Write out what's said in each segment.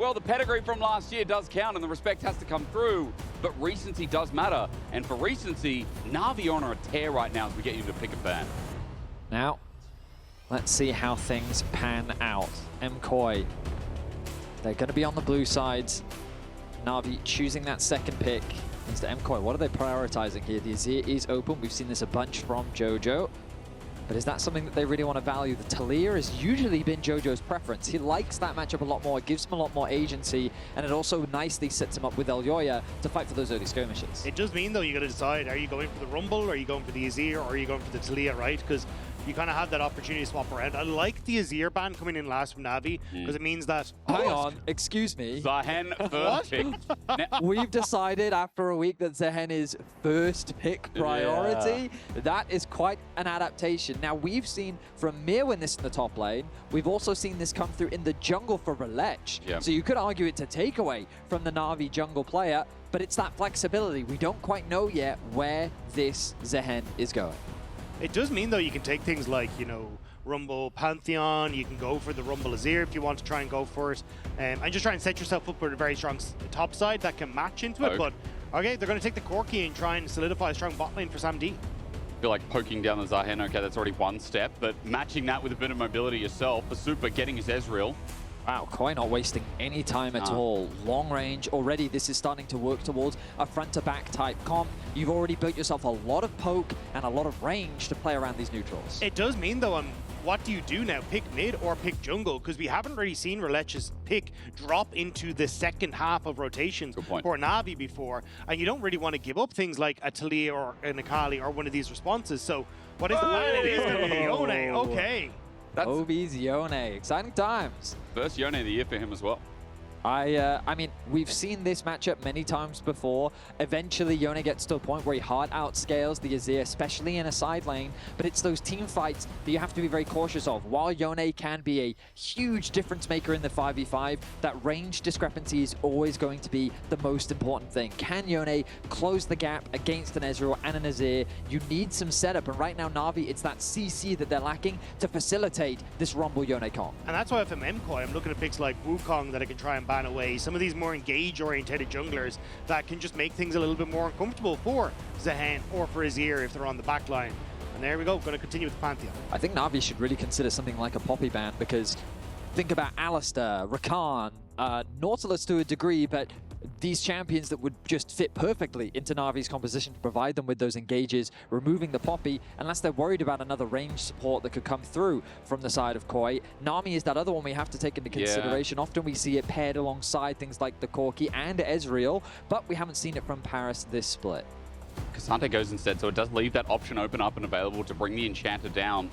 Well, the pedigree from last year does count and the respect has to come through, but recency does matter. And for recency, NAVI are on a tear right now as we get you to pick a fan. Now, let's see how things pan out. MKOI, they're going to be on the blue sides. NAVI choosing that second pick. Means to MKOI, what are they prioritizing here? The Azir is open. We've seen this a bunch from Jojo. But is that something that they really want to value? The Talia has usually been Jojo's preference. He likes that matchup a lot more. It gives him a lot more agency. And it also nicely sets him up with Elyoya to fight for those early skirmishes. It does mean, though, you got to decide, are you going for the Rumble, are you going for the Azir, or are you going for the Talia, right? Because you kind of have that opportunity to swap around. I like the Azir ban coming in last from NAVI, because it means that... Hang on, excuse me. Zaahen first pick. We've decided after a week that Zaahen is first pick priority. Yeah. That is quite an adaptation. Now, we've seen from Myrwn this in the top lane. We've also seen this come through in the jungle for Rhilech. Yeah. So you could argue it's a takeaway from the NAVI jungle player, but it's that flexibility. We don't quite know yet where this Zaahen is going. It does mean, though, you can take things like, you know, Rumble Pantheon, you can go for the Rumble Azir if you want to try and go for it. And just try and set yourself up for a very strong top side that can match into it. But, okay, they're going to take the Corki and try and solidify a strong bot lane for Sam D. I feel like poking down the Zaahen, okay, that's already one step, but matching that with a bit of mobility yourself, for Supa getting his Ezreal. Wow, KOI not wasting any time at all. Long range, already this is starting to work towards a front-to-back type comp. You've already built yourself a lot of poke and a lot of range to play around these neutrals. It does mean, though, what do you do now? Pick mid or pick jungle? Because we haven't really seen Rhilech's pick drop into the second half of rotations for Navi before. And you don't really want to give up things like a Talia or an Akali or one of these responses. So what is the plan? It is going to be Yone. Okay. Poby's Yone. Exciting times. First Yone of the year for him as well. I mean, we've seen this matchup many times before. Eventually, Yone gets to a point where he hard outscales the Azir, especially in a side lane. But it's those team fights that you have to be very cautious of. While Yone can be a huge difference maker in the 5v5, that range discrepancy is always going to be the most important thing. Can Yone close the gap against an Ezreal and an Azir? You need some setup, and right now, Navi, it's that CC that they're lacking to facilitate this Rumble Yone comp. And that's why if I'm MKOI, I'm looking at picks like Wukong that I can try and ban away. Some of these more engage-oriented junglers that can just make things a little bit more uncomfortable for Zaahen or for Azir if they're on the back line. And there we go, going to continue with Pantheon. I think Navi should really consider something like a Poppy ban, because think about Alistair, Rakan, Nautilus to a degree, but these champions that would just fit perfectly into Navi's composition to provide them with those engages, removing the Poppy, unless they're worried about another range support that could come through from the side of KOI. Nami is that other one we have to take into consideration. Often we see it paired alongside things like the Corki and Ezreal, but we haven't seen it from Parus this split. K'Sante goes instead, so it does leave that option open up and available to bring the Enchanter down.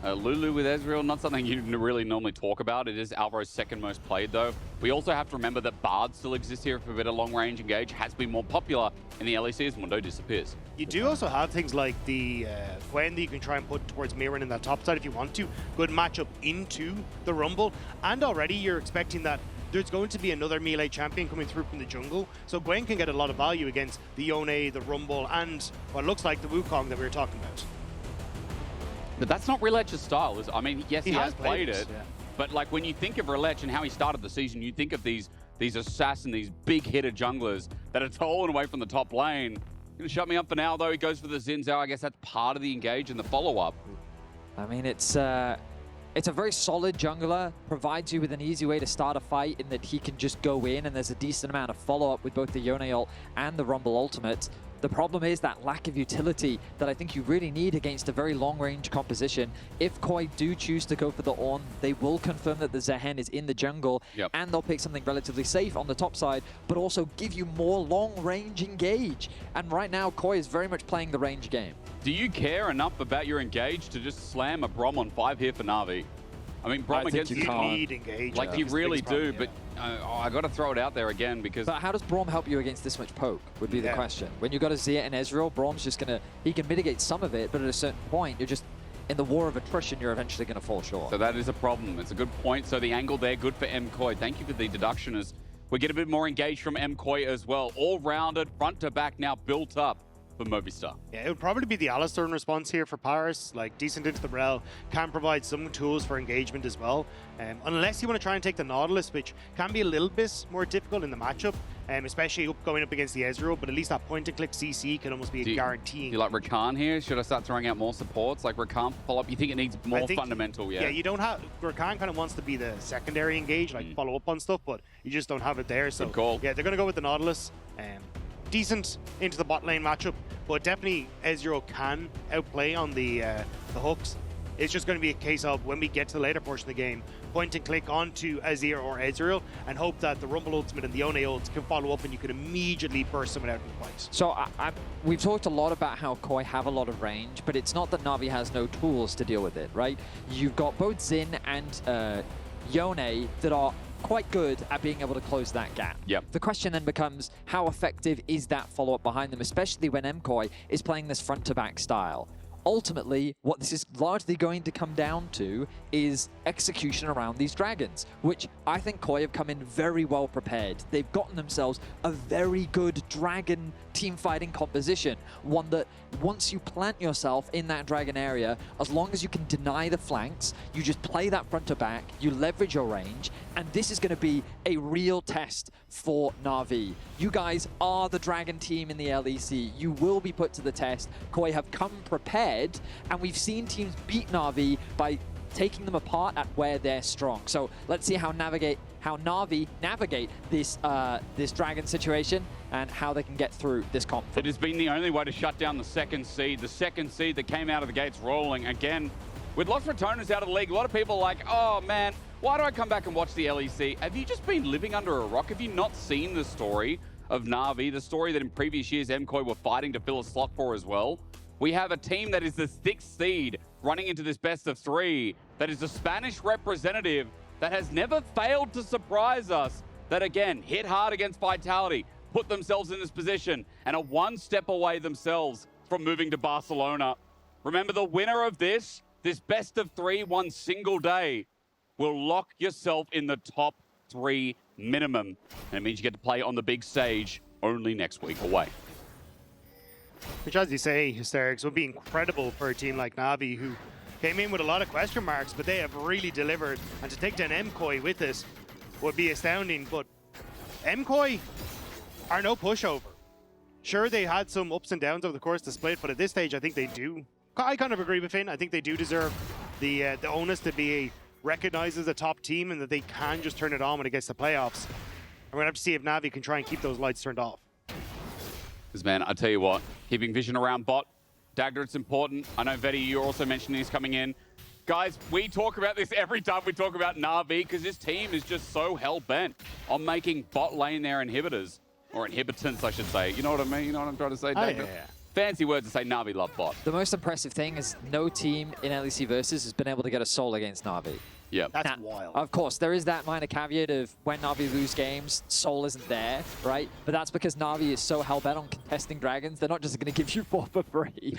Lulu with Ezreal, not something you really normally talk about. It is Alvaro's second most played, though. We also have to remember that Bard still exists here for a bit of long-range engage, has been more popular in the LEC as Mundo disappears. You do also have things like the Gwen that you can try and put towards Myrwn in that top side if you want to. Good matchup into the Rumble. And already you're expecting that there's going to be another melee champion coming through from the jungle. So Gwen can get a lot of value against the Yone, the Rumble, and what looks like the Wukong that we were talking about. But that's not Rhilech's style. I mean, yes, he has played it, yeah. But like when you think of Rhilech and how he started the season, you think of these assassins, these big hitter junglers that are stolen away from the top lane. Gonna shut me up for now, though. He goes for the Xin Zhao. I guess that's part of the engage and the follow-up. I mean, it's a very solid jungler, provides you with an easy way to start a fight in that he can just go in, and there's a decent amount of follow-up with both the Yone ult and the Rumble ultimate. The problem is that lack of utility that I think you really need against a very long-range composition. If KOI do choose to go for the Ornn, they will confirm that the Zaahen is in the jungle, and they'll pick something relatively safe on the top side, but also give you more long-range engage. And right now, KOI is very much playing the range game. Do you care enough about your engage to just slam a Brom on 5 here for Navi? I mean, Brom against you need engage. Like you really do, but I got to throw it out there again because... But how does Brom help you against this much poke, would be the question. When you've got Azir and Ezreal, Brom's just going to... He can mitigate some of it, but at a certain point, you're just... In the war of attrition, you're eventually going to fall short. So that is a problem. It's a good point. So the angle there, good for MKOI. Thank you for the deduction as we get a bit more engaged from MKOI as well. All-rounded, front to back now built up. for Movistar. Yeah, it would probably be the Alistar in response here for Parus. Like, decent into the Rell, can provide some tools for engagement as well. Unless you want to try and take the Nautilus, which can be a little bit more difficult in the matchup, especially going up against the Ezreal, but at least that point-and-click CC can almost be a guarantee. Do you like Rakan here? Should I start throwing out more supports? Like Rakan follow-up, you think it needs more fundamental, yeah? Yeah, you don't have... Rakan kind of wants to be the secondary engage, like follow up on stuff, but you just don't have it there. So, good call. Yeah, they're going to go with the Nautilus. Decent into the bot lane matchup, but definitely Ezreal can outplay on the hooks. It's just going to be a case of when we get to the later portion of the game, point and click onto Azir or Ezreal and hope that the Rumble Ultimate and the Yone ults can follow up and you can immediately burst someone out in the fight. So we've talked a lot about how KOI have a lot of range, but it's not that Navi has no tools to deal with it, right? You've got both Xin and Yone that are quite good at being able to close that gap. Yep. The question then becomes, how effective is that follow-up behind them, especially when MKOI is playing this front-to-back style? Ultimately, what this is largely going to come down to is execution around these dragons, which I think KOI have come in very well prepared. They've gotten themselves a very good dragon team fighting composition, one that once you plant yourself in that dragon area, as long as you can deny the flanks, you just play that front to back, you leverage your range, and this is going to be a real test for Navi. You guys are the dragon team in the LEC. You will be put to the test. KOI have come prepared, and we've seen teams beat Navi by taking them apart at where they're strong. So let's see how Navi navigate this this dragon situation and how they can get through this comp. It has been the only way to shut down the second seed that came out of the gates rolling. Again, with lots of returners out of the league, a lot of people are like, oh man, why do I come back and watch the LEC? Have you just been living under a rock? Have you not seen the story of Navi, the story that in previous years MKOI were fighting to fill a slot for as well? We have a team that is the 6th seed running into this best of 3, that is a Spanish representative that has never failed to surprise us, that again, hit hard against Vitality, put themselves in this position, and are one step away themselves from moving to Barcelona. Remember, the winner of this best of 3 one single day, will lock yourself in the top 3 minimum. And it means you get to play on the big stage only next week away. Which, as you say, Hysterics, would be incredible for a team like Navi, who came in with a lot of question marks, but they have really delivered. And to take down MKOI with this would be astounding. But MKOI are no pushover. Sure, they had some ups and downs over the course of the split, but at this stage, I think they do. I kind of agree with Finn. I think they do deserve the onus to be recognized as a top team and that they can just turn it on when it gets to playoffs. We're going to have to see if Navi can try and keep those lights turned off. Because, man, I tell you what, keeping vision around bot, Dagda, it's important. I know, Vedi, you're also mentioning this coming in. Guys, we talk about this every time we talk about Navi because this team is just so hell-bent on making bot lane their inhibitors. Or inhibitants, I should say. You know what I mean? You know what I'm trying to say, Dagda? Yeah. Fancy words to say Navi love bot. The most impressive thing is no team in LEC Versus has been able to get a soul against Navi. Yeah, that's wild. Of course, there is that minor caveat of when Navi lose games, soul isn't there, right? But that's because Navi is so hell-bent on contesting dragons, they're not just going to give you 4 for free.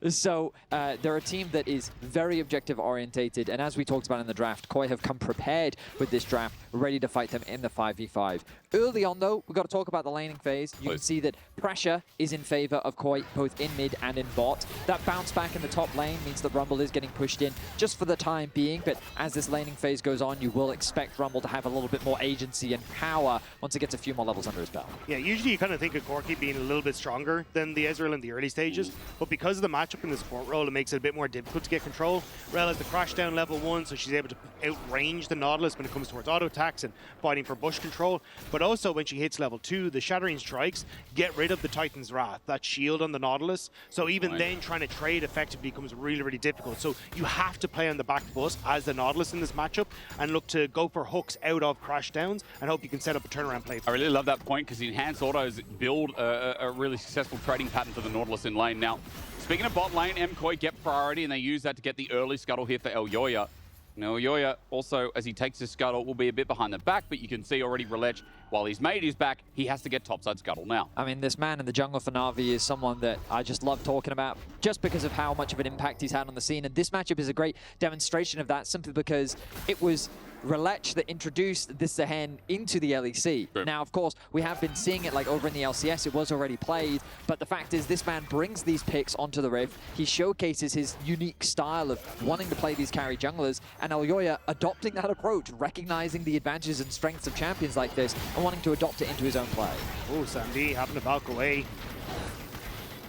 So they're a team that is very objective-orientated, and as we talked about in the draft, KOI have come prepared with this draft, ready to fight them in the 5v5. Early on, though, we've got to talk about the laning phase. You can see that pressure is in favor of KOI, both in mid and in bot. That bounce back in the top lane means that Rumble is getting pushed in just for the time being, but as this laning phase goes on, you will expect Rumble to have a little bit more agency and power once it gets a few more levels under his belt. Yeah, usually you kind of think of Corki being a little bit stronger than the Ezreal in the early stages, but because of the matchup in the support role, it makes it a bit more difficult to get control. Rell has the crash down level 1, so she's able to outrange the Nautilus when it comes towards auto attacks and fighting for bush control. But also when she hits level 2, the Shattering Strikes get rid of the Titan's Wrath, that shield on the Nautilus. So even then, trying to trade effectively becomes really, really difficult. So you have to play on the back foot as the Nautilus in this matchup and look to go for hooks out of crash downs and hope you can set up a turnaround play. I really love that point because the enhanced autos build a really successful trading pattern for the Nautilus in lane. Now, speaking of bot lane, MKOI get priority and they use that to get the early scuttle here for Elyoya. Now, Elyoya also, as he takes his scuttle, will be a bit behind the back, but you can see already Rhilech, while he's made his back, he has to get topside scuttle now. I mean, this man in the jungle for Navi is someone that I just love talking about just because of how much of an impact he's had on the scene. And this matchup is a great demonstration of that simply because it was Rhilech that introduced this Zaahen into the LEC. Sure. Now, of course, we have been seeing it like over in the LCS, it was already played, but the fact is this man brings these picks onto the Rift. He showcases his unique style of wanting to play these carry junglers, and Elyoya adopting that approach, recognizing the advantages and strengths of champions like this, and wanting to adopt it into his own play. Oh, Sandy having to back away.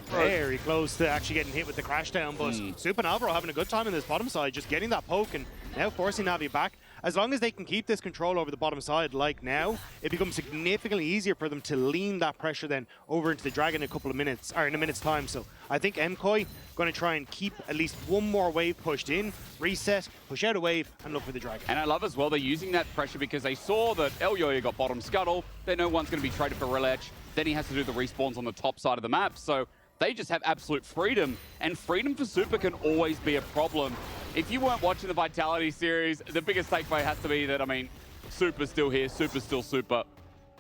Very close to actually getting hit with the crash down, but Supa and Alvaro having a good time in this bottom side, just getting that poke and now forcing Navi back. As long as they can keep this control over the bottom side like now, it becomes significantly easier for them to lean that pressure then over into the Dragon in a couple of minutes, or in a minute's time. So I think MKOI going to try and keep at least one more wave pushed in, reset, push out a wave, and look for the Dragon. And I love as well, they're using that pressure because they saw that Elyoya got bottom scuttle. They know one's going to be traded for Rhilech. Then he has to do the respawns on the top side of the map. So they just have absolute freedom, and freedom for Supa can always be a problem. If you weren't watching the Vitality series, the biggest takeaway has to be that, I mean, Supa's still here, Supa's still Supa,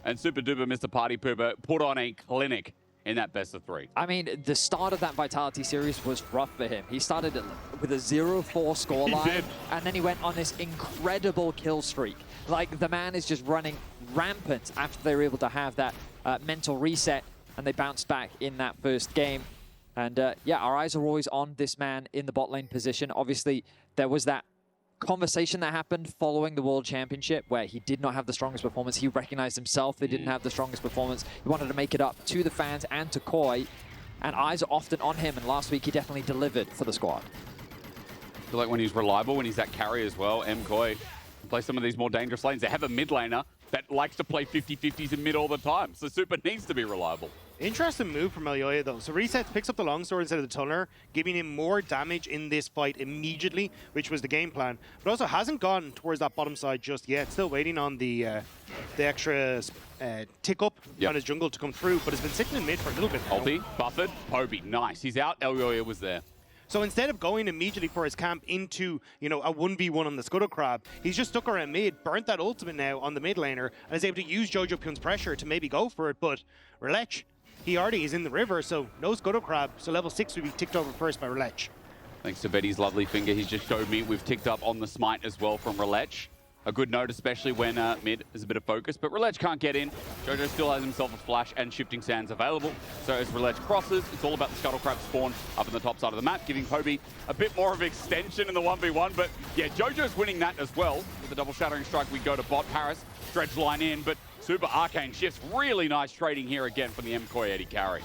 and Super Duper Mr. Party Pooper put on a clinic in that best of 3. I mean, the start of that Vitality series was rough for him. He started with a 0-4 scoreline, and then he went on this incredible kill streak. Like, the man is just running rampant after they were able to have that mental reset, and they bounced back in that first game. And yeah, our eyes are always on this man in the bot lane position. Obviously, there was that conversation that happened following the World Championship where he did not have the strongest performance. He recognized himself they didn't have the strongest performance. He wanted to make it up to the fans and to KOI, and eyes are often on him, and last week he definitely delivered for the squad. I feel like when he's reliable, when he's that carry as well, MKOI play some of these more dangerous lanes. They have a mid laner that likes to play 50-50s in mid all the time, so Supa needs to be reliable. Interesting move from Elyoya though. So resets, picks up the longsword instead of the tunneler, giving him more damage in this fight immediately, which was the game plan. But also hasn't gone towards that bottom side just yet. Still waiting on the extra tick up on his jungle to come through, but has been sitting in mid for a little bit now. Ulti, buffered, Poby, nice. He's out, Elyoya was there. So instead of going immediately for his camp into, you know, a 1v1 on the Scuttle Crab, he's just stuck around mid, burnt that ultimate now on the mid laner, and is able to use Jojopyun's pressure to maybe go for it. But Rhilech, he already is in the river, so no Scuttle Crab, so level 6 will be ticked over first by Rhilech. Thanks to Betty's lovely finger, he's just showed me we've ticked up on the smite as well from Rhilech. A good note, especially when mid is a bit of focus, but Rhilech can't get in. Jojo still has himself a flash and shifting sands available. So as Rhilech crosses, it's all about the Scuttle Crab spawn up on the top side of the map, giving Poby a bit more of extension in the 1v1. But yeah, Jojo's winning that as well. With the double shattering strike, we go to bot. Parus, dredge line in, but Super Arcane shifts. Really nice trading here again from the MKOI AD carry.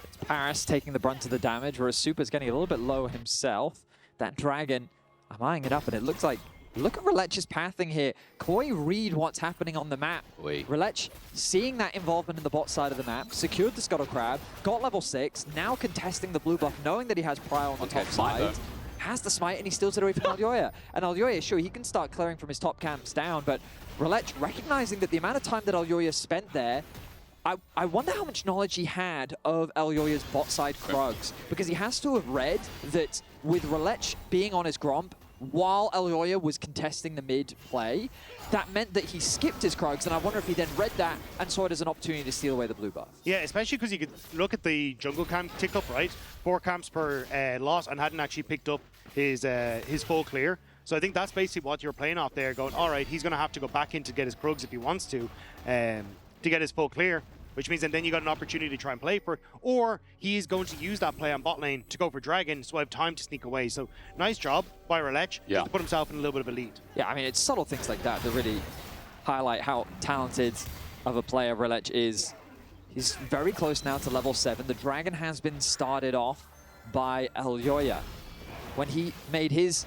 It's Parus taking the brunt of the damage, whereas Supa's getting a little bit low himself. That Dragon, I'm eyeing it up, and it looks like, look at Rhilech's pathing here. KOI read what's happening on the map. Rhilech seeing that involvement in the bot side of the map, secured the Scuttle Crab, got level 6, now contesting the blue buff, knowing that he has Prio on the top side. Has the smite, and he steals it away from Elyoya. And Elyoya, sure, he can start clearing from his top camps down, but Rhilech recognizing that the amount of time that Elyoya spent there, I wonder how much knowledge he had of Elyoya's bot side Krugs, because he has to have read that with Rhilech being on his Gromp, while Elyoya was contesting the mid play, that meant that he skipped his Krugs, and I wonder if he then read that and saw it as an opportunity to steal away the blue buff. Yeah, especially because you could look at the jungle camp tick up, right? 4 camps per loss, and hadn't actually picked up his full clear. So I think that's basically what you're playing off there, going, all right, he's going to have to go back in to get his Krugs if he wants to get his full clear. Which means that then you got an opportunity to try and play for it, or he is going to use that play on bot lane to go for Dragon, so I have time to sneak away. So nice job by Rhilech to put himself in a little bit of a lead. Yeah, I mean, it's subtle things like that that really highlight how talented of a player Rhilech is. He's very close now to level 7. The Dragon has been started off by Elyoya. When he made his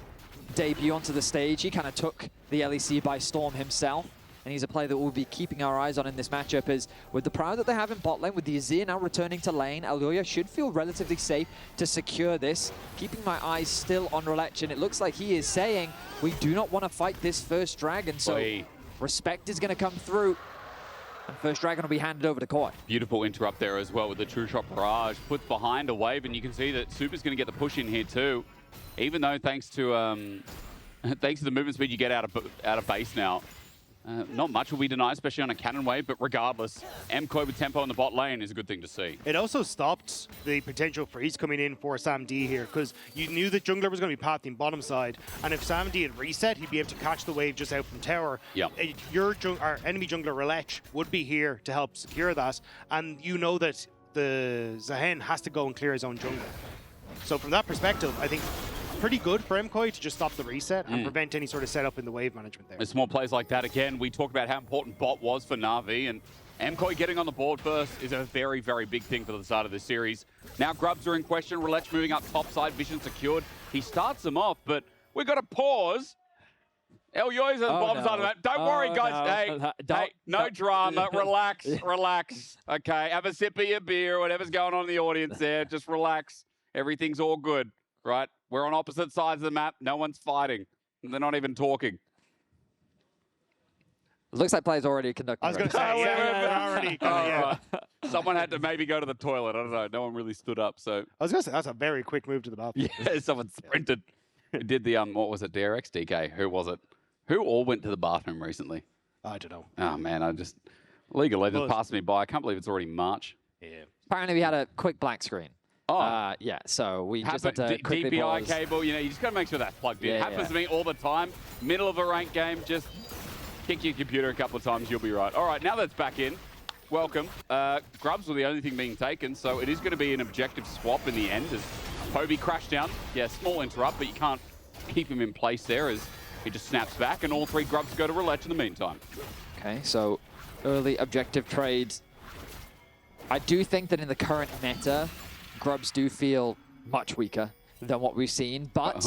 debut onto the stage, he kind of took the LEC by storm himself. And he's a player that we'll be keeping our eyes on in this matchup, as with the Prio that they have in bot lane, with the Azir now returning to lane, Elyoya should feel relatively safe to secure this. Keeping my eyes still on Rhilech, and it looks like he is saying, we do not want to fight this first Dragon, so respect is going to come through. And first Dragon will be handed over to KOI. Beautiful interrupt there as well with the true shot barrage. Puts behind a wave, and you can see that Supa's going to get the push in here too. Even though thanks to the movement speed you get out of base now, Not much will be denied, especially on a cannon wave, but regardless, MKOI with tempo in the bot lane is a good thing to see. It also stopped the potential freeze coming in for Sam D here, because you knew that jungler was going to be pathing bottom side, and if Sam D had reset, he'd be able to catch the wave just out from tower. Yep. Our enemy jungler Rhilech would be here to help secure that, and you know that the Zaahen has to go and clear his own jungle. So from that perspective, I think pretty good for MKOI to just stop the reset and prevent any sort of setup in the wave management there. With small plays like that, again, we talked about how important bot was for NAVI, and MKOI getting on the board first is a very, very big thing for the start of this series. Now grubs are in question, Rhilech moving up top side, vision secured. He starts them off, but we've got to pause. Elyoya's at the bottom side of that. Don't worry, guys. Hey, no drama. Relax, relax. Okay, have a sip of your beer, whatever's going on in the audience there. Just relax. Everything's all good, right? We're on opposite sides of the map. No one's fighting. They're not even talking. Looks like play's already conducted. I was going to say, yeah. Someone had to maybe go to the toilet. I don't know. No one really stood up, so. I was going to say, that's a very quick move to the bathroom. Yeah, someone sprinted. Who did the, what was it, DRX DK? Who was it? Who all went to the bathroom recently? I don't know. Oh, man, League of Legends passed me by. I can't believe it's already March. Yeah. Apparently we had a quick black screen. Oh. Yeah, so we just had to quickly DPI pause. cable, you know, you just got to make sure that's plugged in. It happens to me all the time. Middle of a ranked game, just kick your computer a couple of times, you'll be right. All right, now that's back in. Welcome. Grubs were the only thing being taken, so it is going to be an objective swap in the end as Poby crashed down. Yeah, small interrupt, but you can't keep him in place there as he just snaps back, and all three grubs go to Rhilech in the meantime. Okay, so early objective trades. I do think that in the current meta, grubs do feel much weaker than what we've seen, but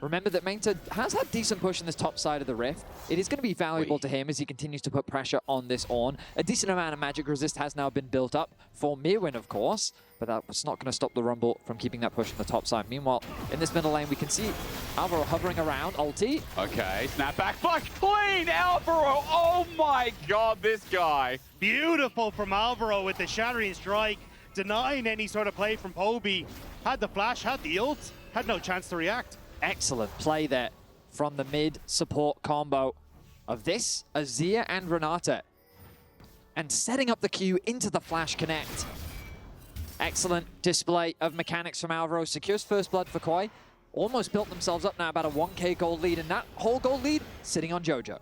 remember that Maynter has had decent push in this top side of the Rift. It is going to be valuable to him as he continues to put pressure on this Ornn. A decent amount of magic resist has now been built up for Myrwn, of course, but that's not going to stop the Rumble from keeping that push on the top side. Meanwhile, in this middle lane, we can see Alvaro hovering around, ulti. Okay, snap back, fuck, clean, Alvaro, oh my god, this guy. Beautiful from Alvaro with the shattering strike, denying any sort of play from Poby. Had the flash, had the ult, had no chance to react. Excellent play there from the mid support combo of this, Azir and Renata. And setting up the Q into the flash connect. Excellent display of mechanics from Alvaro. Secures first blood for KOI. Almost built themselves up now about a 1k gold lead, and that whole gold lead sitting on Jojo.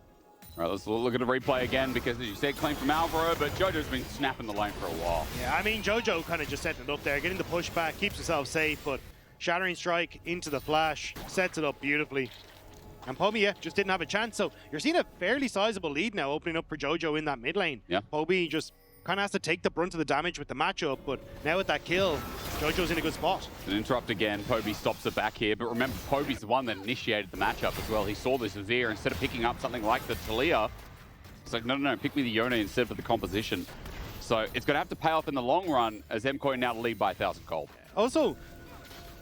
All right, let's look at the replay again because, as you said, claim from Alvaro, but Jojo's been snapping the lane for a while. Yeah, I mean, Jojo kind of just setting it up there, getting the pushback, keeps himself safe, but shattering strike into the flash, sets it up beautifully. And Poby, yeah, just didn't have a chance. So you're seeing a fairly sizable lead now opening up for Jojo in that mid lane. Yeah. Poby just kind of has to take the brunt of the damage with the matchup, but now with that kill, Jojo's in a good spot. An interrupt again, Poby stops it back here, but remember, Poby's the one that initiated the matchup as well. He saw this Azir, instead of picking up something like the Talia, he's like, no, pick me the Yone instead for the composition. So it's going to have to pay off in the long run as MKOI now lead by 1,000 gold. Also,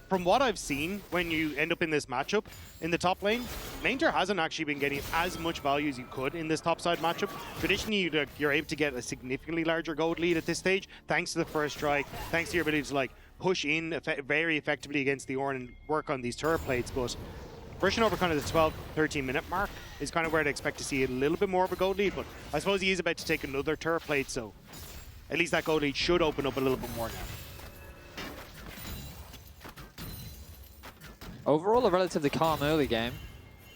from what I've seen, when you end up in this matchup in the top lane, Maynter hasn't actually been getting as much value as you could in this topside matchup. Traditionally, you're able to get a significantly larger gold lead at this stage, thanks to the first strike, thanks to your ability to push in very effectively against the Ornn and work on these turret plates. But pushing over kind of the 12-13 minute mark is kind of where I'd expect to see a little bit more of a gold lead. But I suppose he is about to take another turret plate, so at least that gold lead should open up a little bit more now. Overall, a relatively calm early game.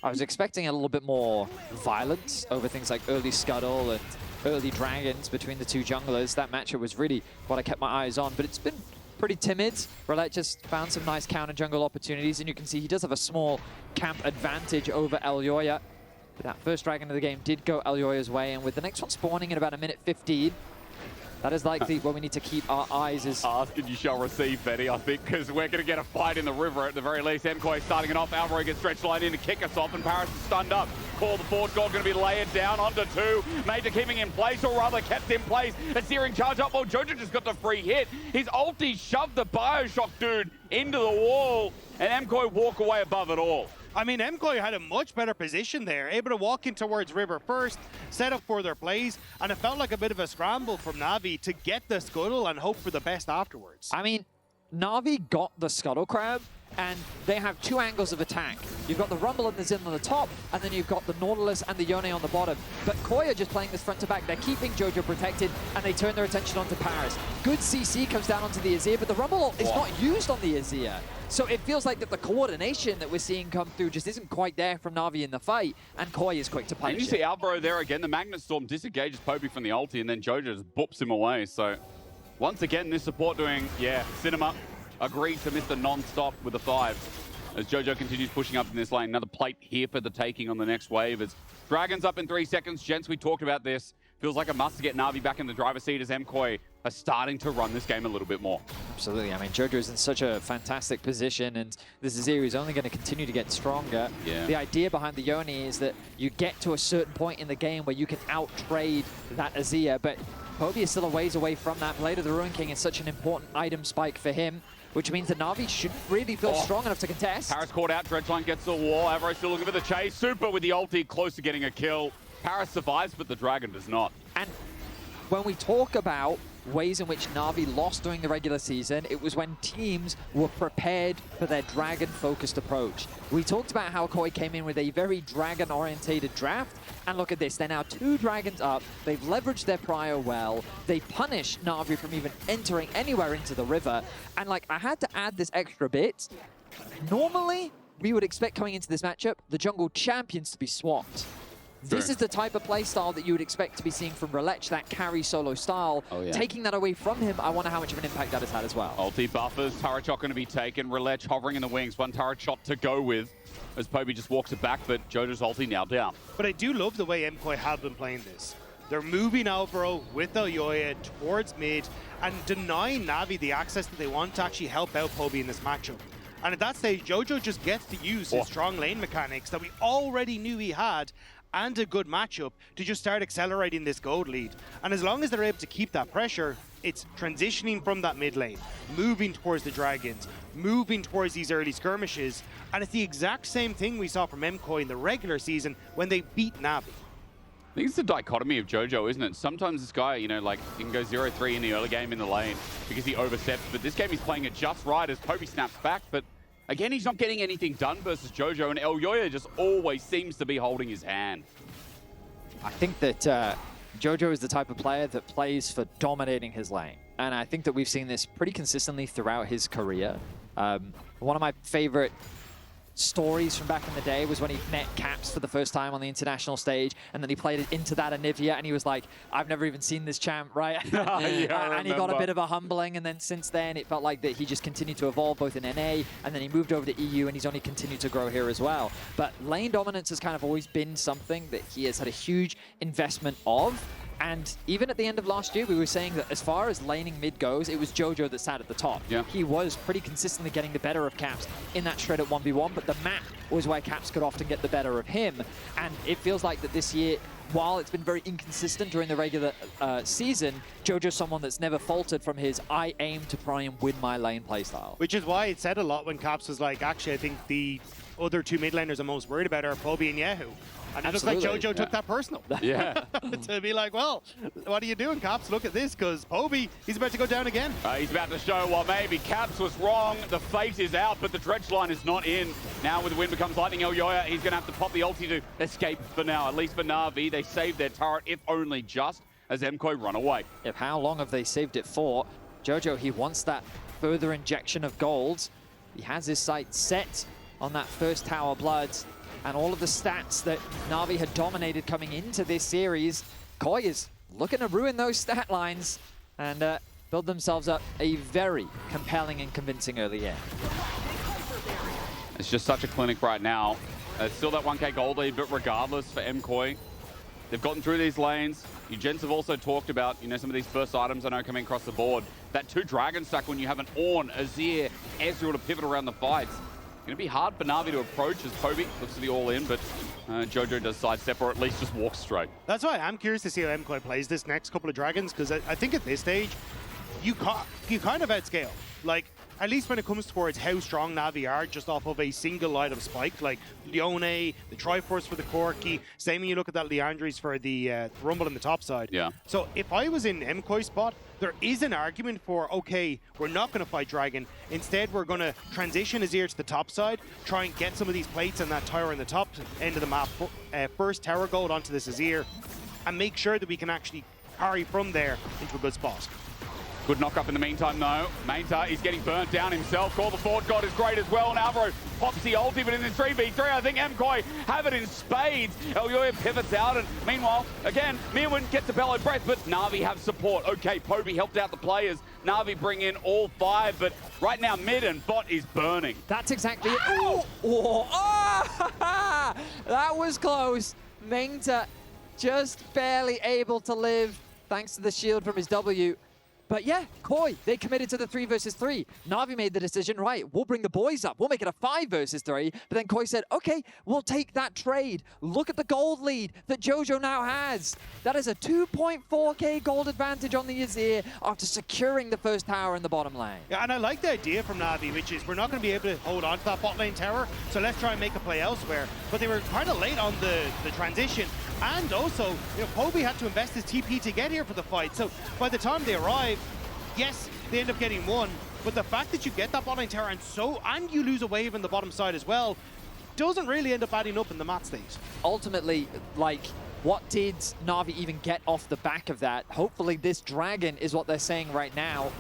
I was expecting a little bit more violence over things like early Scuttle and early Dragons between the two junglers. That matchup was really what I kept my eyes on, but it's been pretty timid. Rhilech just found some nice counter jungle opportunities, and you can see he does have a small camp advantage over Elyoya. But that first Dragon of the game did go Elyoya's way, and with the next one spawning in about a minute 15, that is likely where we need to keep our eyes. Ask and you shall receive, Betty, I think, because we're going to get a fight in the river at the very least. MKOI starting it off. Alvaro gets stretched line in to kick us off, and Parus is stunned up. Call the forward goal going to be layered down onto two. Maynter keeping in place, or rather kept in place. A searing charge up. Well, Jojo just got the free hit. His ulti shoved the Bioshock dude into the wall, and MKOI walk away above it all. I mean, MKOI had a much better position there, able to walk in towards River first, set up for their plays, and it felt like a bit of a scramble from NAVI to get the scuttle and hope for the best afterwards. I mean, NAVI got the Scuttle Crab, and they have two angles of attack. You've got the Rumble and the Zin on the top, and then you've got the Nautilus and the Yone on the bottom. But KOI are just playing this front to back. They're keeping Jojo protected, and they turn their attention onto Parus. Good CC comes down onto the Azir, but the Rumble is not used on the Azir. So it feels like that the coordination that we're seeing come through just isn't quite there from Na'Vi in the fight, and KOI is quick to punish And you see Alvaro there again. The Magnet Storm disengages Poby from the ulti, and then Jojo just boops him away. So once again, this support doing, Cinema agreed to Mr. Non-Stop with the 5. As Jojo continues pushing up in this lane. Another plate here for the taking on the next wave. As Dragon's up in 3 seconds. Gents, we talked about this. Feels like a must to get Na'Vi back in the driver's seat as MKOI are starting to run this game a little bit more. Absolutely. I mean, Jojo's in such a fantastic position, and this Azir is only going to continue to get stronger. Yeah. The idea behind the Yone is that you get to a certain point in the game where you can out-trade that Azir, but Poby is still a ways away from that. Blade of the Ruin King is such an important item spike for him, which means that Na'Vi shouldn't really feel strong enough to contest. Parus caught out, Dredgeline gets the wall. Alvaro still looking for the chase. Supa with the ulti, close to getting a kill. Parus survives, but the Dragon does not. And when we talk about ways in which Na'Vi lost during the regular season, it was when teams were prepared for their Dragon-focused approach. We talked about how KOI came in with a very Dragon-orientated draft, and look at this, they're now 2 Dragons up, they've leveraged their prior well, they punish Na'Vi from even entering anywhere into the river, and like, I had to add this extra bit. Normally, we would expect coming into this matchup, the jungle champions to be swapped. This is the type of playstyle that you would expect to be seeing from Rhilech, that carry solo style. Taking that away from him, I wonder how much of an impact that has had as well. Ulti buffers, turret shot going to be taken. Rhilech hovering in the wings, 1 turret shot to go with as Poby just walks it back, but Jojo's ulti now down. But I do love the way MKOI have been playing this. They're moving Alvaro with Elyoya towards mid and denying Na'Vi the access that they want to actually help out Poby in this matchup. And at that stage, Jojo just gets to use his strong lane mechanics that we already knew he had and a good matchup to just start accelerating this gold lead. And as long as they're able to keep that pressure, it's transitioning from that mid lane, moving towards the Dragons, moving towards these early skirmishes, and it's the exact same thing we saw from MKOI in the regular season when they beat Navi. I think it's the dichotomy of Jojo, isn't it? Sometimes this guy, you know, like, he can go 0-3 in the early game in the lane because he oversteps, but this game he's playing it just right as Poby snaps back, but again, he's not getting anything done versus Jojo, and Elyoya just always seems to be holding his hand. I think that Jojo is the type of player that plays for dominating his lane. And I think that we've seen this pretty consistently throughout his career. One of my favorite stories from back in the day was when he met Caps for the first time on the international stage, and then he played it into that Anivia, and he was like, I've never even seen this champ, right? And he got a bit of a humbling, and then since then it felt like that he just continued to evolve both in NA, and then he moved over to EU, and he's only continued to grow here as well. But lane dominance has kind of always been something that he has had a huge investment of. And even at the end of last year, we were saying that as far as laning mid goes, it was Jojo that sat at the top. He was pretty consistently getting the better of Caps in that shredded 1v1, but the map was where Caps could often get the better of him. And it feels like that this year, while it's been very inconsistent during the regular season, Jojo's someone that's never faltered from his I aim to try and win my lane playstyle. Which is why it said a lot when Caps was like, actually, I think the other 2 mid laners I'm most worried about are Poby and Yahoo. And it looks like Jojo took that personal. To be like, well, what are you doing, Caps? Look at this, because Poby, he's about to go down again. He's about to show, well, maybe Caps was wrong. The fate is out, but the Dredgeline is not in. Now with the wind becomes lightning, Elyoya, he's going to have to pop the ulti to escape for now. At least for Na'Vi, they saved their turret, if only just, as MKOI run away. How long have they saved it for? Jojo, he wants that further injection of gold. He has his sights set on that first Tower Blood. And all of the stats that Na'Vi had dominated coming into this series, KOI is looking to ruin those stat lines and build themselves up a very compelling and convincing early game. It's just such a clinic right now. Still that 1k gold lead, but regardless for MKOI, they've gotten through these lanes. You gents have also talked about, you know, some of these first items I know coming across the board. That 2 dragon stack when you have an Ornn, Azir, Ezreal to pivot around the fights. Going to be hard for Na'Vi to approach as Poby looks to be all in, but Jojo does sidestep or at least just walk straight. That's why I'm curious to see how MKOI plays this next couple of dragons, because I think at this stage, you kind of outscale. Like, at least when it comes towards how strong Navi are just off of a single item spike, like Yone, the Triforce for the Corki, same when you look at that Leandries for the Rumble in the top side. Yeah. So if I was in MKOI's spot, there is an argument for, okay, we're not going to fight Dragon. Instead, we're going to transition Azir to the top side, try and get some of these plates and that tower in the top end of the map, first tower gold onto this Azir, and make sure that we can actually carry from there into a good spot. Good knock up in the meantime, though. Maynter is getting burnt down himself. Call the Fort God is great as well. And Alvaro pops the ulti, but in this 3v3, I think MKOI have it in spades. Elyoya pivots out, and meanwhile, again, Myrwn gets a bellow breath, but Navi have support. Okay, Poby helped out the players. Navi bring in all 5, but right now, mid and bot is burning. That's exactly it. Oh! Oh! That was close. Maynter just barely able to live thanks to the shield from his W. But yeah, KOI, they committed to the 3 versus 3. Navi made the decision, right, we'll bring the boys up. We'll make it a 5 versus 3. But then KOI said, okay, we'll take that trade. Look at the gold lead that Jojo now has. That is a 2.4k gold advantage on the Azir after securing the first tower in the bottom lane. Yeah, and I like the idea from Navi, which is we're not going to be able to hold on to that bot lane tower, so let's try and make a play elsewhere. But they were kind of late on the transition. And also, you know, Poby had to invest his TP to get here for the fight. So by the time they arrive, yes, they end up getting one. But the fact that you get that bot lane tower and you lose a wave in the bottom side as well, doesn't really end up adding up in the match state. Ultimately, like, what did Navi even get off the back of that? Hopefully this dragon is what they're saying right now.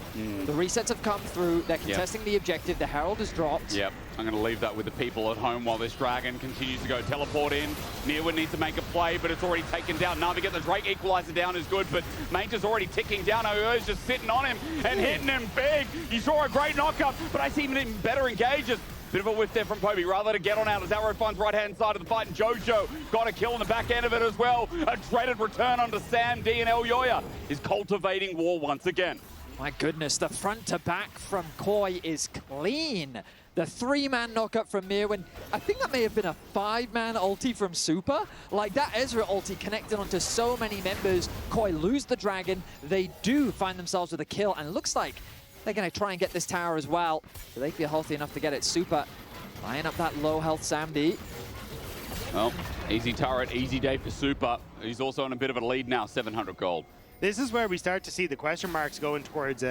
The resets have come through. They're contesting the objective. The Herald has dropped. Yep. I'm going to leave that with the people at home while this dragon continues to go teleport in. Myrwn needs to make a play, but it's already taken down. Navi get the Drake equalizer down is good, but Maynter's already ticking down. Elyoya's just sitting on him and hitting him big. You saw a great knockup, but I see even better engages. Bit of a whiff there from Poby, rather to get on out as Arrow finds right-hand side of the fight, and Jojo got a kill on the back end of it as well. A dreaded return onto Sam D, and Elyoya is cultivating war once again. My goodness, the front to back from KOI is clean. The 3-man knockup from Myrwn. I think that may have been a 5-man ulti from Supa. Like, that Ezreal ulti connected onto so many members. KOI lose the dragon. They do find themselves with a kill, and it looks like they're going to try and get this tower as well. Do they feel healthy enough to get it? Supa buying up that low health Samdi. Well, easy turret, easy day for Supa. He's also on a bit of a lead now, 700 gold. This is where we start to see the question marks going towards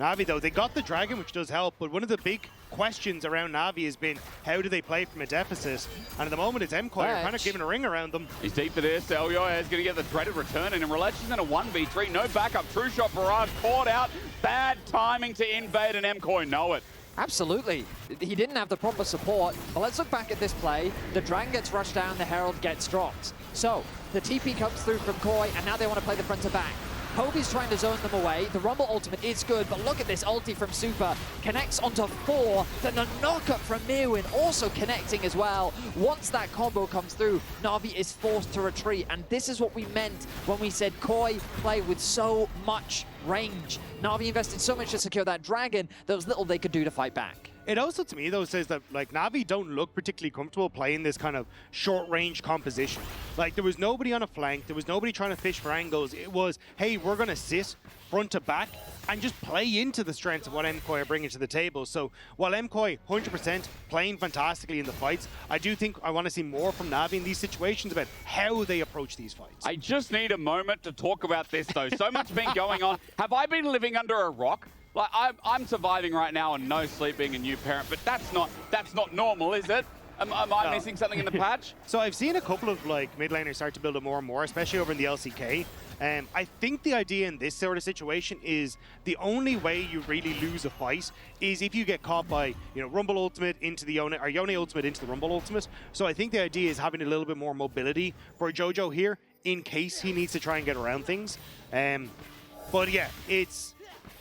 Navi, though. They got the dragon, which does help, but one of the big questions around Navi has been, how do they play from a deficit? And at the moment, it's MKOI kind of giving a ring around them. He's deep for this. Elyoya is going to get the dreaded return, and Rhilech is in a 1v3. No backup. True shot barrage caught out. Bad timing to invade, and MKOI know it. Absolutely. He didn't have the proper support. But let's look back at this play. The dragon gets rushed down, the Herald gets dropped. So the TP comes through from KOI, and now they want to play the front to back. Poby's trying to zone them away. The Rumble ultimate is good, but look at this ulti from Supa. Connects onto 4. Then the knockup from Myrwn also connecting as well. Once that combo comes through, Navi is forced to retreat. And this is what we meant when we said KOI play with so much range. Navi invested so much to secure that dragon, there was little they could do to fight back. It also, to me, though, says that, like, Navi don't look particularly comfortable playing this kind of short-range composition. Like, there was nobody on a flank. There was nobody trying to fish for angles. It was, hey, we're going to sit front to back and just play into the strengths of what MKOI are bringing to the table. So while MKOI 100% playing fantastically in the fights, I do think I want to see more from Navi in these situations about how they approach these fights. I just need a moment to talk about this, though. So much been going on. Have I been living under a rock? Like, I'm surviving right now and no sleep being a new parent, but that's not normal, is it? Am I missing something in the patch? So I've seen a couple of like mid laners start to build it more and more, especially over in the LCK. I think the idea in this sort of situation is the only way you really lose a fight is if you get caught by, you know, Rumble ultimate into the Yone, or Yone ultimate into the Rumble ultimate. So I think the idea is having a little bit more mobility for Jojo here in case he needs to try and get around things. But yeah,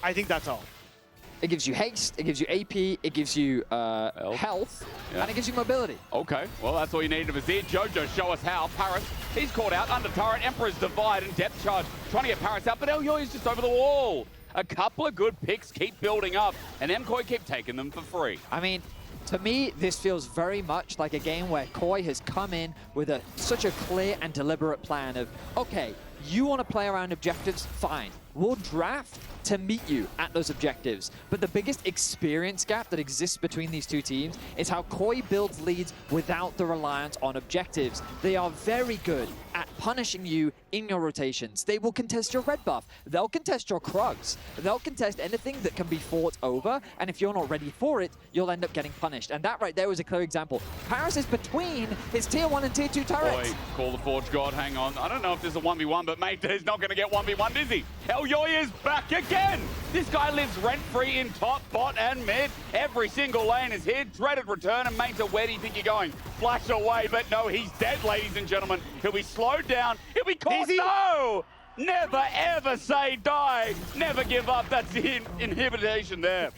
I think that's all. It gives you haste, it gives you AP, it gives you health, and it gives you mobility. Okay, well, that's all you need of Azir. Jojo, show us how. Parus, he's caught out under turret. Emperor's Divide and Depth Charge, trying to get Parus out, but Elyoya's just over the wall. A couple of good picks keep building up, and MKOI keep taking them for free. I mean, to me, this feels very much like a game where KOI has come in with such a clear and deliberate plan of, okay, You want to play around objectives? Fine. We'll draft to meet you at those objectives. But the biggest experience gap that exists between these two teams is how KOI builds leads without the reliance on objectives. They are very good at punishing you in your rotations. They will contest your red buff. They'll contest your Krugs. They'll contest anything that can be fought over, and if you're not ready for it, you'll end up getting punished. And that right there was a clear example. Parus is between his tier 1 and tier 2 turrets. Boy, call the Forge God, hang on. I don't know if there's a 1v1, but Maynter is not going to get 1v1, is he? Elyoya is back again! This guy lives rent-free in top, bot, and mid. Every single lane is here. Dreaded return, and Maynter, where do you think you're going? Flash away, but no, he's dead, ladies and gentlemen. He'll be slowed down. He'll be caught. No! Never, ever say die. Never give up. That's the inhibition there.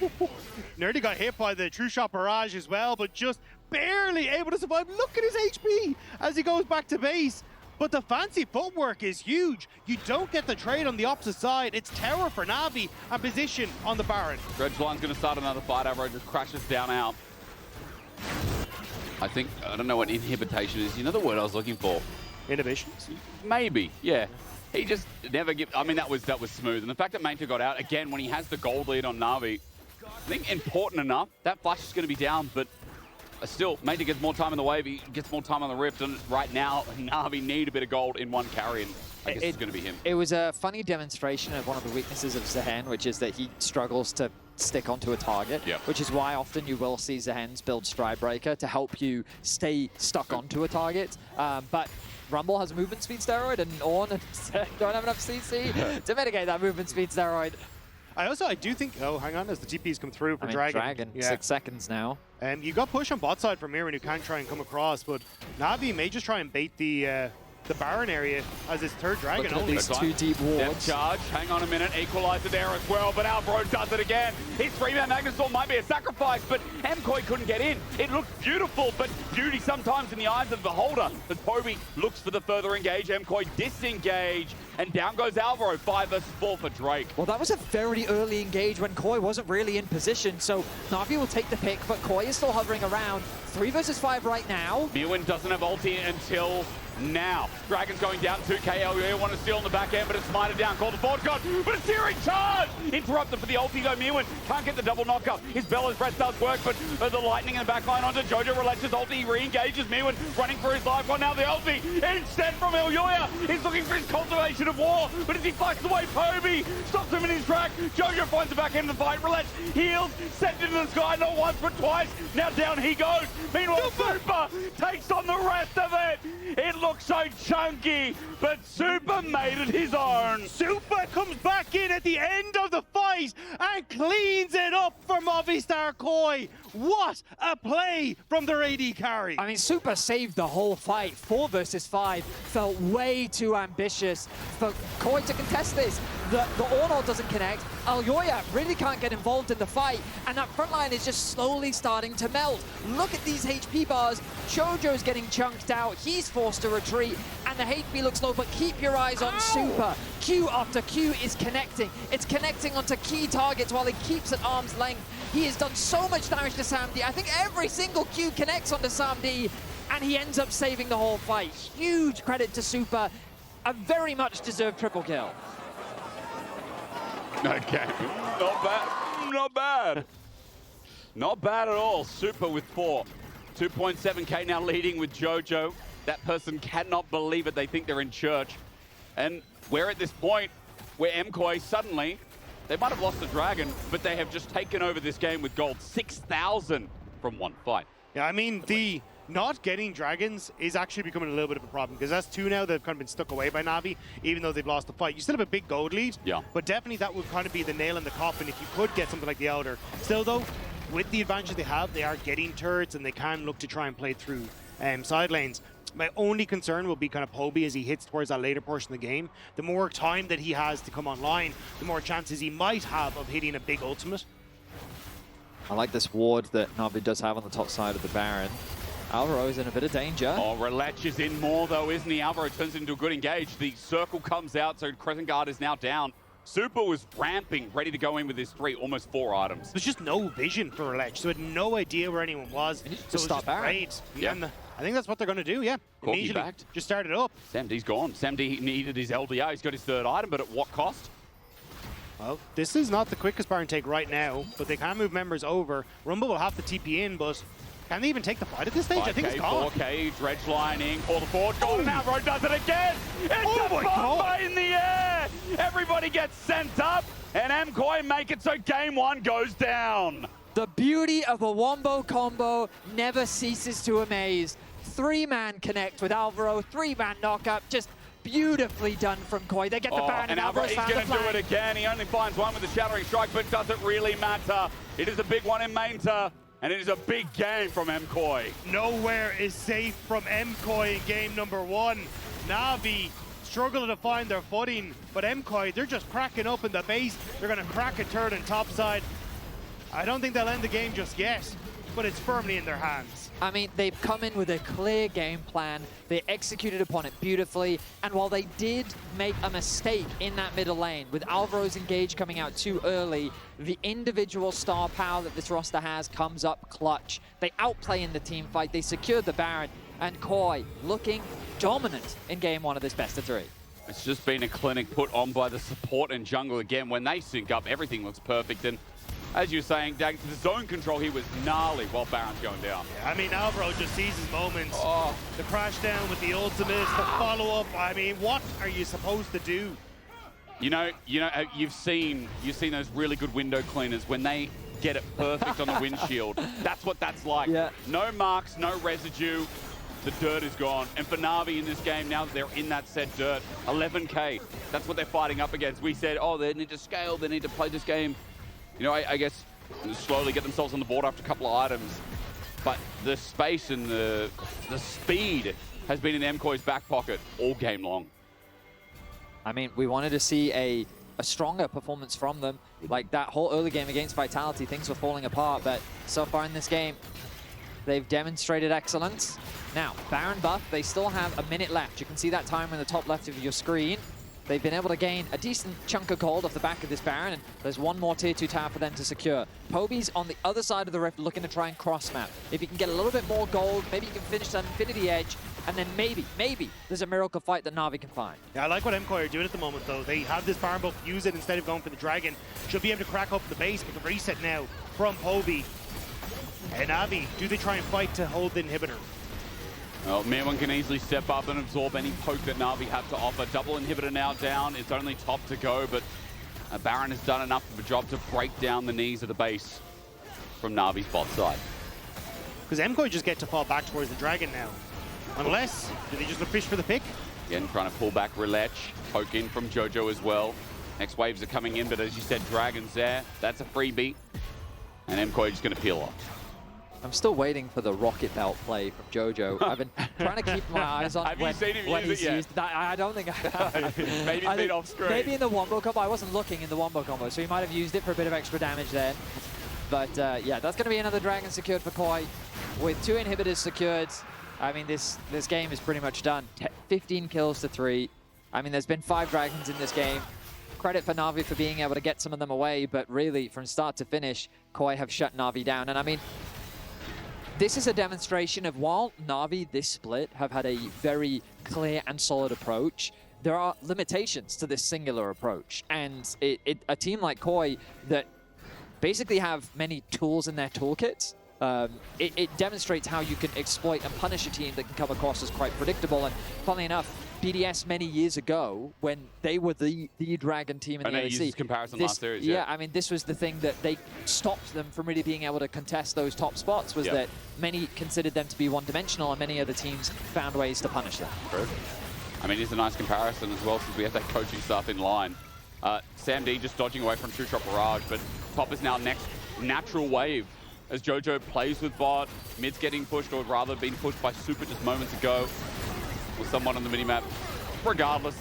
Nearly got hit by the True Shot Barrage as well, but just barely able to survive. Look at his HP as he goes back to base. But the fancy footwork is huge. You don't get the trade on the opposite side. It's terror for Navi and position on the Baron. Dredge Line's going to start another fight. Alvaro just crashes down out. I think, I don't know what inhibition is. You know the word I was looking for? Inhibitions? Maybe, yeah. He just never gives. I mean, that was smooth. And the fact that Maynter got out, again, when he has the gold lead on Navi, I think important enough. That flash is going to be down, but still, Maynter gets more time in the wave, he gets more time on the Rift, and right now, Navi need a bit of gold in one carry, and I guess it's going to be him. It was a funny demonstration of one of the weaknesses of Zaahen, which is that he struggles to stick onto a target, which is why often you will see Zahen's build Stridebreaker to help you stay stuck onto a target. But Rumble has a movement speed steroid, and Ornn don't have enough CC to mitigate that movement speed steroid. I do think, oh, hang on, as the TPs come through for Dragon. 6 seconds now. You got push on bot side from Myrwn, who can try and come across, but Navi may just try and bait the Baron area as his third Dragon. Look at these 2 deep wards. Depth charge, hang on a minute, equalizer there as well, but Alvaro does it again. His 3-man Magnustorm might be a sacrifice, but MKOI couldn't get in. It looked beautiful, but beauty sometimes in the eyes of the beholder. As Poby looks for the further engage, MKOI disengage, and down goes Alvaro, 5 versus 4 for Drake. Well, that was a very early engage when KOI wasn't really in position, so Navi will take the pick, but KOI is still hovering around. 3 versus 5 right now. Myrwn doesn't have ulti until now. Dragon's going down 2k. Elyoya want to steal on the back end, but it's smited down. Call the Forge God, but a searing charge! Interrupted for the ulti though. Myrwn can't get the double knockup. His Bella's breath does work, but the lightning in the back line onto Jojo. Rhelech's ulti re-engages Myrwn, running for his life. Well, now the ulti instead from Elyoya. He's looking for his cultivation of war, but as he fights away, Poby stops him in his track. Jojo finds the back end of the fight. Rhelech heals, sent into the sky, not once but twice. Now down he goes. Meanwhile, Supa takes on the rest of it. It looks so chunky, but Supa made it his own. Supa comes back in at the end of the fight and cleans it up for Movistar KOI. What a play from their AD carry. I mean, Supa saved the whole fight. 4 versus 5 felt way too ambitious for KOI to contest this. The Ornn doesn't connect. Elyoya really can't get involved in the fight, and that front line is just slowly starting to melt. Look at these HP bars. Jojo's getting chunked out. He's forced to retreat, and the HP looks low, but keep your eyes on Supa. Q after Q is connecting. It's connecting onto key targets while he keeps at arm's length. He has done so much damage to SamD. I think every single Q connects onto SamD, and he ends up saving the whole fight. Huge credit to Supa. A very much deserved triple kill. Okay, not bad, not bad. Not bad at all. Supa with 4. 2.7k now leading with Jojo. That person cannot believe it. They think they're in church. And we're at this point where MKOI suddenly, they might have lost the Dragon, but they have just taken over this game with gold. 6,000 from one fight. Yeah, I mean, the not getting Dragons is actually becoming a little bit of a problem, because that's 2 now that have kind of been stuck away by Navi, even though they've lost the fight. You still have a big gold lead, but definitely that would kind of be the nail in the coffin if you could get something like the Elder. Still though, with the advantage they have, they are getting turrets and they can look to try and play through side lanes. My only concern will be kind of Poby as he hits towards that later portion of the game. The more time that he has to come online, the more chances he might have of hitting a big ultimate. I like this ward that Navi does have on the top side of the Baron. Alvaro is in a bit of danger. Oh, Rhilech is in more though, isn't he? Alvaro turns into a good engage. The circle comes out, so Crescent Guard is now down. Supa was ramping, ready to go in with his almost 4 items. There's just no vision for Rhilech, so had no idea where anyone was. So it was just great. Yeah. And I think that's what they're going to do, yeah. Corki Immediately backed. just started up. SamD's gone. SamD needed his LDR. He's got his 3rd item, but at what cost? Well, this is not the quickest Baron take right now, but they can move members over. Rumble will have to TP in, but can they even take the fight at this stage? 5K, I think it's gone. 4K, dredge lining, call the forward, goal, and Alvaro does it again! It's a bomber in the air! Everybody gets sent up, and MKOI make it so game 1 goes down! The beauty of a wombo combo never ceases to amaze. 3-man connect with Alvaro, 3-man knockup, just beautifully done from KOI. They get the Baron, and Alvaro's he's found the going to do flank. it again. He only finds one with the Shattering Strike, but does it really matter? It is a big one in Maynter, and it is a big game from MKOI. Nowhere is safe from MKOI in game number 1. NAVI struggle to find their footing, but MKOI, they're just cracking up in the base. They're going to crack a turret and topside. I don't think they'll end the game just yet, but it's firmly in their hands. I mean, they've come in with a clear game plan. They executed upon it beautifully. And while they did make a mistake in that middle lane, with Alvaro's engage coming out too early, the individual star power that this roster has comes up clutch. They outplay in the team fight. They secured the Baron. And KOI looking dominant in game 1 of this best of 3. It's just been a clinic put on by the support and jungle again. When they sync up, everything looks perfect. And as you were saying, Dagda, the zone control here was gnarly while Baron's going down. Yeah, I mean, Alvaro just sees his moments. The crash down with the ultimate, the follow-up. I mean, what are you supposed to do? You've seen those really good window cleaners when they get it perfect on the windshield. That's what that's like. Yeah. No marks, no residue. The dirt is gone. And for NAVI in this game, now that they're in that set dirt, 11K, that's what they're fighting up against. We said, oh, they need to scale, they need to play this game. I guess slowly get themselves on the board after a couple of items. But the space and the speed has been in MKOI's back pocket all game long. I mean, we wanted to see a stronger performance from them. Like that whole early game against Vitality, things were falling apart, but so far in this game, they've demonstrated excellence. Now, Baron buff, they still have a minute left. You can see that timer in the top left of your screen. They've been able to gain a decent chunk of gold off the back of this Baron, and there's one more tier 2 tower for them to secure. Poby's on the other side of the rift looking to try and cross-map. If you can get a little bit more gold, maybe you can finish that Infinity Edge, and then maybe there's a miracle fight that NAVI can find. Yeah, I like what MKOI are doing at the moment, though. They have this Baron buff, use it instead of going for the Dragon. Should be able to crack up the base, but the reset now from Poby. And NAVI, do they try and fight to hold the inhibitor? Well, Myrwn can easily step up and absorb any poke that NAVI have to offer. Double inhibitor now down. It's only top to go, but Baron has done enough of a job to break down the knees of the base from NAVI's bot side. Because MKOI just get to fall back towards the Dragon now. Unless, do they just look fish for the pick? Again, trying to pull back Rhilech. Poke in from Jojo as well. Next waves are coming in, but as you said, Dragon's there. That's a freebie. And MKOI just going to peel off. I'm still waiting for the rocket belt play from Jojo. I've been trying to keep my eyes on when he's used that. I don't think I have. Maybe it's been off screen. Maybe in the wombo combo. I wasn't looking in the wombo combo, so he might have used it for a bit of extra damage there. But yeah, that's going to be another Dragon secured for KOI. With 2 inhibitors secured, I mean, this game is pretty much done. 15 kills to 3. I mean, there's been 5 Dragons in this game. Credit for NAVI for being able to get some of them away, but really, from start to finish, KOI have shut NAVI down. And I mean, this is a demonstration of while NAVI this split have had a very clear and solid approach, there are limitations to this singular approach. And a team like KOI that basically have many tools in their toolkits, it demonstrates how you can exploit and punish a team that can come across as quite predictable. And funnily enough, BDS many years ago, when they were the Dragon team in the LEC. Used comparison last series, yeah, I mean, this was the thing that they stopped them from really being able to contest those top spots, was that many considered them to be one-dimensional, and many other teams found ways to punish them. True. I mean, it's a nice comparison as well, since we have that coaching stuff in line. SamD just dodging away from two-shot barrage, but top is now next natural wave as Jojo plays with bot. Mid's getting pushed, or rather being pushed by Supa just moments ago. With someone on the minimap. Regardless,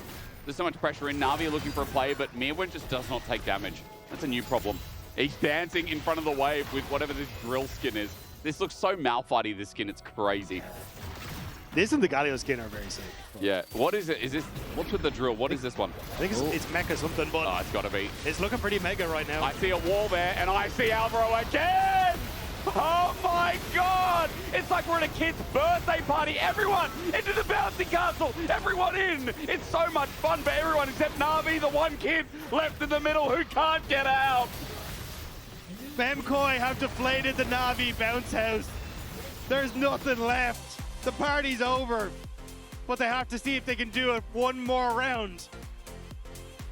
there's so much pressure in. NAVI are looking for a play, but Myrwn just does not take damage. That's a new problem. He's dancing in front of the wave with whatever this drill skin is. This looks so Malfighty, this skin, it's crazy. This and the Galio skin are very sick. Yeah. What is it? Is this? What's with the drill? What is this one? I think it's mecha something, but Oh, it's got to be. it's looking pretty mega right now. I see a wall there, and I see Alvaro again! Oh my god! It's like we're at a kid's birthday party. Everyone into the bouncy castle! Everyone in! It's so much fun for everyone except Navi, the one kid left in the middle who can't get out! MKOI have deflated the Navi bounce house. There's nothing left. The party's over. But they have to see if they can do it one more round.